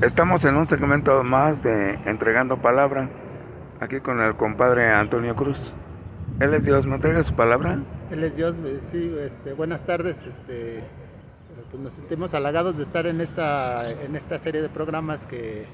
Estamos en un segmento más de Entregando Palabra, aquí con el compadre Antonio Cruz. Él es Dios, ¿me entrega su palabra? Él es Dios, sí, buenas tardes, pues nos sentimos halagados de estar en esta serie de programas que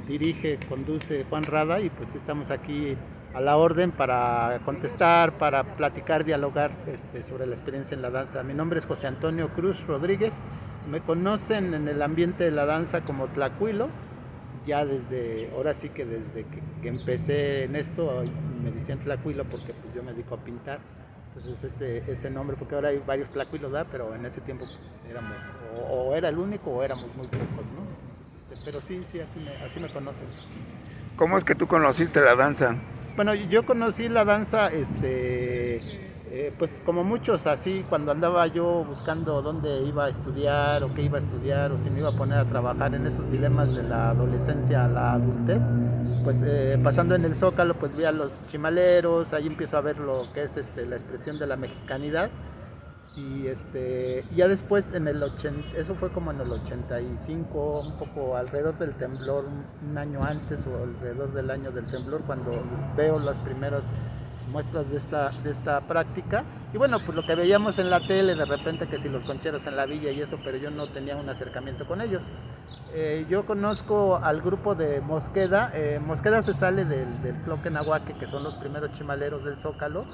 dirige, conduce Juan Rada y pues estamos aquí a la orden para contestar, para platicar, dialogar sobre la experiencia en la danza. Mi nombre es José Antonio Cruz Rodríguez, me conocen en el ambiente de la danza como Tlacuilo, ya desde, ahora sí que desde que empecé en esto, me decían Tlacuilo porque pues yo me dedico a pintar. Entonces ese nombre, porque ahora hay varios Tlacuilos, ¿verdad? Pero en ese tiempo pues éramos, o era el único o éramos muy pocos, ¿no? Entonces, pero sí, así me conocen. ¿Cómo es que tú conociste la danza? Bueno, yo conocí la danza, pues como muchos, así cuando andaba yo buscando dónde iba a estudiar o qué iba a estudiar o si me iba a poner a trabajar en esos dilemas de la adolescencia a la adultez, pues pasando en el Zócalo, pues vi a los chimaleros, ahí empiezo a ver lo que es la expresión de la mexicanidad. Y ya después en el 80, eso fue como en el 85, un poco alrededor del temblor, un año antes o alrededor del año del temblor, cuando veo las primeras muestras de esta práctica. Y bueno, pues lo que veíamos en la tele, de repente que si los concheros en la villa y eso, pero yo no tenía un acercamiento con ellos. Yo conozco al grupo de Mosqueda. Mosqueda se sale del Tloquenahuaque, que son los primeros chimaleros del Zócalo,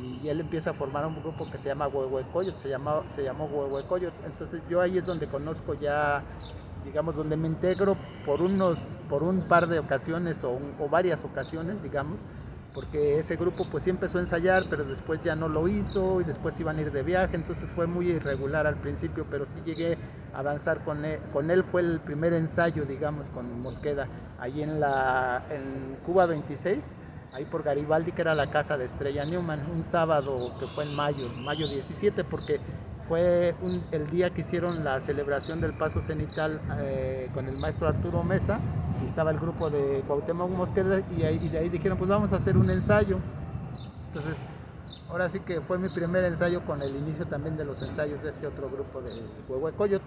y él empieza a formar un grupo que se llama Huehuecoyot, se llamó Huehuecoyot. Entonces yo ahí es donde conozco ya, digamos, donde me integro por un par de ocasiones o varias ocasiones, digamos, porque ese grupo pues sí empezó a ensayar, pero después ya no lo hizo y después iban a ir de viaje, entonces fue muy irregular al principio, pero sí llegué a danzar con él. Con él fue el primer ensayo, digamos, con Mosqueda, ahí en Cuba 26, ahí por Garibaldi, que era la casa de Estrella Newman, un sábado que fue en mayo 17, porque fue el día que hicieron la celebración del paso cenital con el maestro Arturo Mesa, y estaba el grupo de Cuauhtémoc Mosqueda, y de ahí dijeron, pues vamos a hacer un ensayo. Entonces, ahora sí que fue mi primer ensayo con el inicio también de los ensayos de este otro grupo de Huehuecoyot.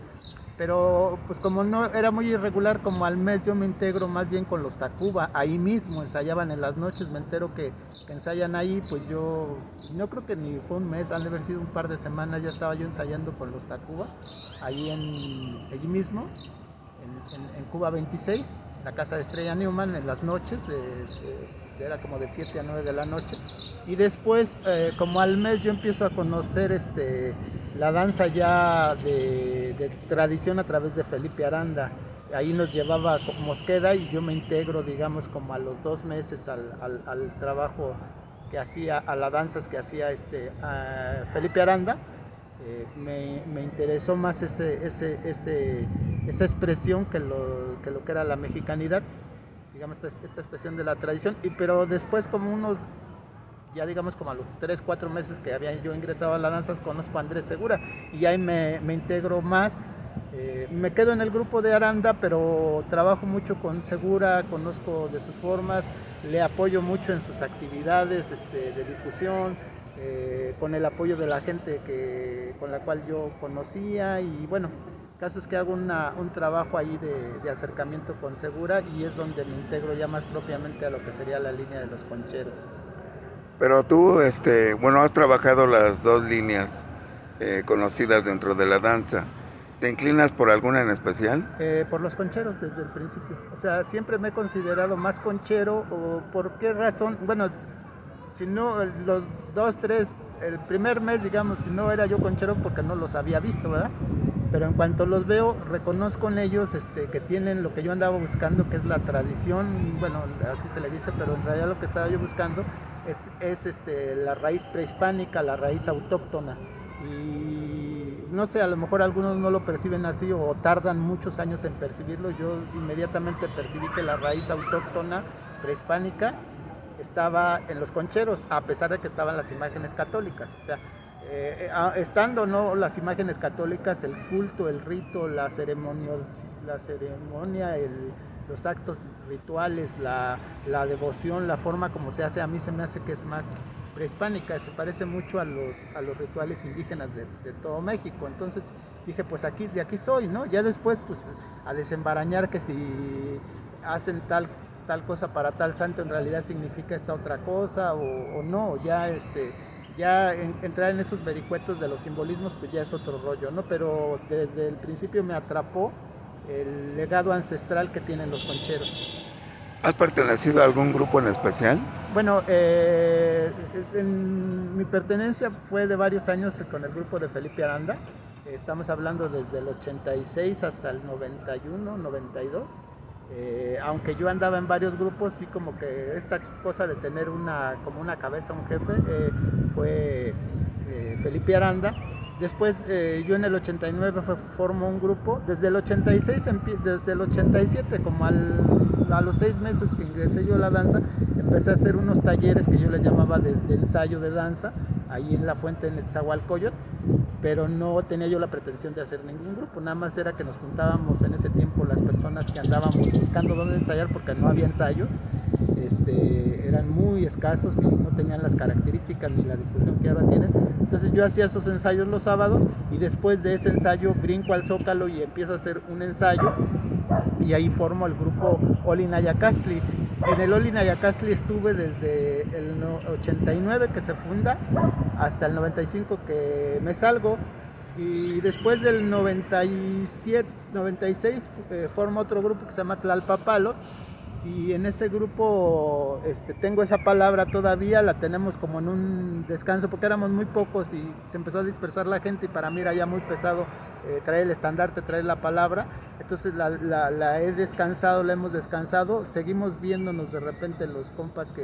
Pero pues como no era muy irregular, como al mes yo me integro más bien con los Tacuba, ahí mismo ensayaban en las noches, me entero que ensayan ahí, pues yo no creo que ni fue un mes, han de haber sido un par de semanas, ya estaba yo ensayando con los Tacuba, allí mismo, en Cuba 26, la casa de Estrella Newman, en las noches, era como de 7 a 9 de la noche. Y después, como al mes, yo empiezo a conocer la danza ya de tradición a través de Felipe Aranda. Ahí nos llevaba Mosqueda y yo me integro, digamos, como a los 2 meses al trabajo que hacía, a las danzas que hacía Felipe Aranda. Me interesó más esa expresión que lo que era la mexicanidad, digamos, esta expresión de la tradición. Pero después, como ya digamos como a los 3 4 meses que había yo ingresado a la danza, conozco a Andrés Segura y ahí me integro más. Me quedo en el grupo de Aranda, pero trabajo mucho con Segura, conozco de sus formas, le apoyo mucho en sus actividades de difusión, con el apoyo de la gente con la cual yo conocía. Y bueno, el caso es que hago un trabajo ahí de acercamiento con Segura, y es donde me integro ya más propiamente a lo que sería la línea de los concheros. Pero tú, bueno, has trabajado las dos líneas conocidas dentro de la danza. ¿Te inclinas por alguna en especial? Por los concheros desde el principio. O sea, siempre me he considerado más conchero. ¿O por qué razón? Bueno, si no, los 2, 3, el primer mes, digamos, si no era yo conchero porque no los había visto, ¿verdad? Pero en cuanto los veo, reconozco en ellos que tienen lo que yo andaba buscando, que es la tradición, bueno, así se le dice, pero en realidad lo que estaba yo buscando es la raíz prehispánica, la raíz autóctona. Y no sé, a lo mejor algunos no lo perciben así o tardan muchos años en percibirlo. Yo inmediatamente percibí que la raíz autóctona prehispánica estaba en los concheros, a pesar de que estaban las imágenes católicas. O sea, estando no las imágenes católicas, el culto, el rito, los actos rituales, la devoción, la forma como se hace, a mí se me hace que es más prehispánica, se parece mucho a los rituales indígenas de todo México. Entonces dije, pues aquí, de aquí soy, ¿no? Ya después, pues, a desembarañar que si hacen tal cosa para tal santo en realidad significa esta otra cosa o no, entrar en esos vericuetos de los simbolismos pues ya es otro rollo, ¿no? Pero desde el principio me atrapó el legado ancestral que tienen los concheros. ¿Has pertenecido a algún grupo en especial? Bueno, mi pertenencia fue de varios años con el grupo de Felipe Aranda. Estamos hablando desde el 86 hasta el 91, 92. Aunque yo andaba en varios grupos, sí, como que esta cosa de tener como una cabeza, un jefe, fue Felipe Aranda. Después yo en el 89 formo un grupo, desde el 86, desde el 87, como a los 6 meses que ingresé yo a la danza, empecé a hacer unos talleres que yo les llamaba de ensayo de danza, ahí en la fuente en Netzahualcóyotl, pero no tenía yo la pretensión de hacer ningún grupo, nada más era que nos juntábamos en ese tiempo las personas que andábamos buscando dónde ensayar porque no había ensayos, eran muy escasos y no tenían las características ni la difusión que ahora tienen. Entonces yo hacía esos ensayos los sábados y después de ese ensayo brinco al Zócalo y empiezo a hacer un ensayo y ahí formo el grupo Oli Nayacastli. En el Oli Nayacastli estuve desde el 89 que se funda hasta el 95 que me salgo, y después del 97, 96 formo otro grupo que se llama Tlalpapalot, y en ese grupo tengo esa palabra todavía, la tenemos como en un descanso porque éramos muy pocos y se empezó a dispersar la gente y para mí era ya muy pesado traer el estandarte, traer la palabra, entonces la he descansado, la hemos descansado, seguimos viéndonos de repente los compas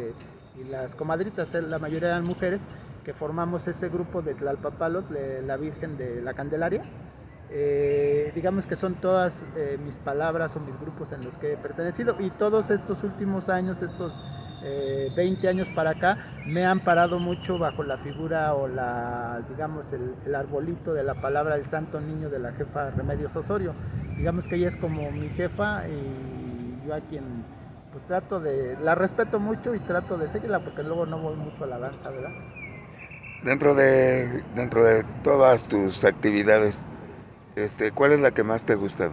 y las comadritas, la mayoría eran mujeres, que formamos ese grupo de Tlalpapalot, de la Virgen de la Candelaria. Digamos que son todas mis palabras o mis grupos en los que he pertenecido, y todos estos últimos años, estos 20 años para acá, me han parado mucho bajo la figura o digamos el arbolito de la palabra del Santo Niño de la jefa Remedios Osorio. Digamos que ella es como mi jefa y yo a quien pues la respeto mucho y trato de seguirla porque luego no voy mucho a la danza, ¿verdad? Dentro de todas tus actividades, ¿cuál es la que más te ha gustado?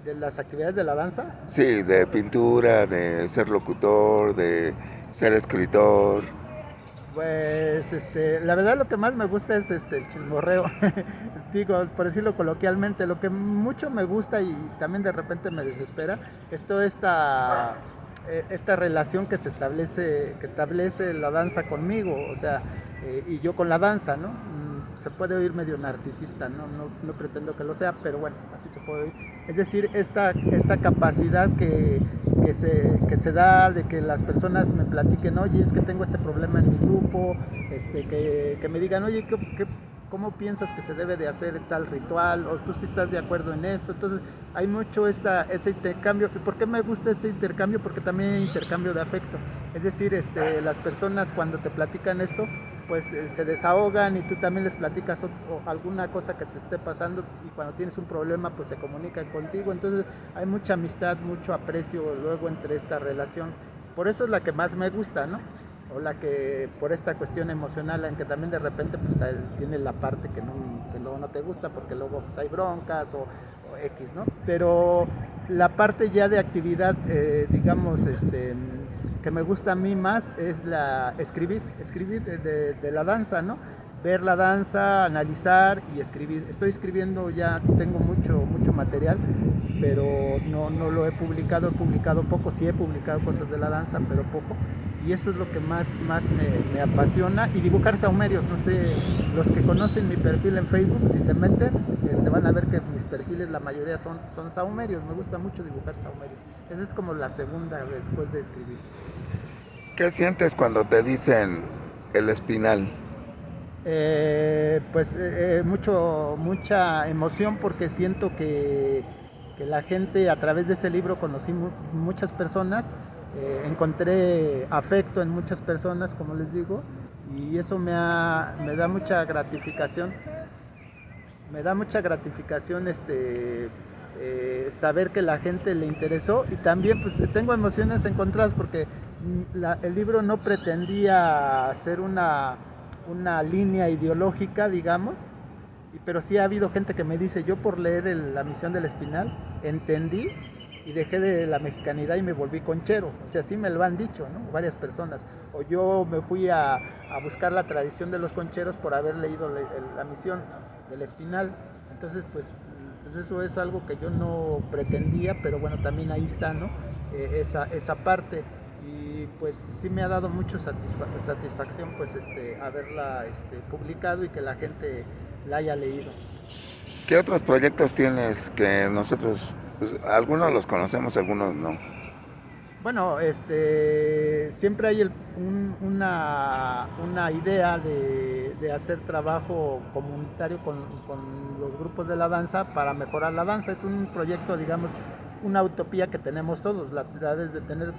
De las actividades de la danza. Sí, de pintura, de ser locutor, de ser escritor. Pues la verdad lo que más me gusta es el chismorreo. Digo, por decirlo coloquialmente, lo que mucho me gusta y también de repente me desespera es toda esta relación que establece la danza conmigo, o sea, y yo con la danza, ¿no? Se puede oír medio narcisista, no pretendo que lo sea, pero bueno, así se puede oír. Es decir, esta capacidad que se da de que las personas me platiquen, oye, es que tengo este problema en mi grupo, que me digan, oye, ¿cómo piensas que se debe de hacer tal ritual? O tú sí estás de acuerdo en esto. Entonces hay mucho ese intercambio. ¿Y por qué me gusta este intercambio? Porque también hay intercambio de afecto. Es decir, las personas cuando te platican esto, pues se desahogan y tú también les platicas o alguna cosa que te esté pasando, y cuando tienes un problema pues se comunican contigo. Entonces hay mucha amistad, mucho aprecio luego entre esta relación. Por eso es la que más me gusta, ¿no? O la que por esta cuestión emocional en que también de repente pues tiene la parte que luego no te gusta porque luego pues hay broncas o X, ¿no? Pero la parte ya de actividad, digamos, que me gusta a mí más es escribir de la danza, ¿no? Ver la danza, analizar y escribir. Estoy escribiendo, ya tengo mucho material, pero no lo he publicado poco, sí he publicado cosas de la danza, pero poco. Y eso es lo que más me apasiona. Y dibujar sahumerios, no sé, los que conocen mi perfil en Facebook, si se meten, van a ver que mis perfiles, la mayoría son sahumerios. Me gusta mucho dibujar sahumerios. Esa es como la segunda después de escribir. ¿Qué sientes cuando te dicen el espinal? Mucha emoción porque siento que la gente, a través de ese libro conocí muchas personas, encontré afecto en muchas personas, como les digo, y eso me da mucha gratificación. Me da mucha gratificación saber que la gente le interesó, y también pues tengo emociones encontradas porque el libro no pretendía ser una línea ideológica, digamos, Pero sí ha habido gente que me dice, yo por leer La Misión del Espinal entendí y dejé de la mexicanidad y me volví conchero. O sea, sí me lo han dicho, ¿no? Varias personas. O yo me fui a buscar la tradición de los concheros por haber leído La Misión del Espinal. Entonces, pues eso es algo que yo no pretendía, pero bueno, también ahí está, ¿no? Esa parte. Y pues sí me ha dado mucho satisfacción pues haberla publicado y que la gente la haya leído. ¿Qué otros proyectos tienes que nosotros, pues, algunos los conocemos, algunos no? Bueno, siempre hay una idea de hacer trabajo comunitario con los grupos de la danza para mejorar la danza. Es un proyecto, digamos, una utopía que tenemos todos, la debes de tener tú.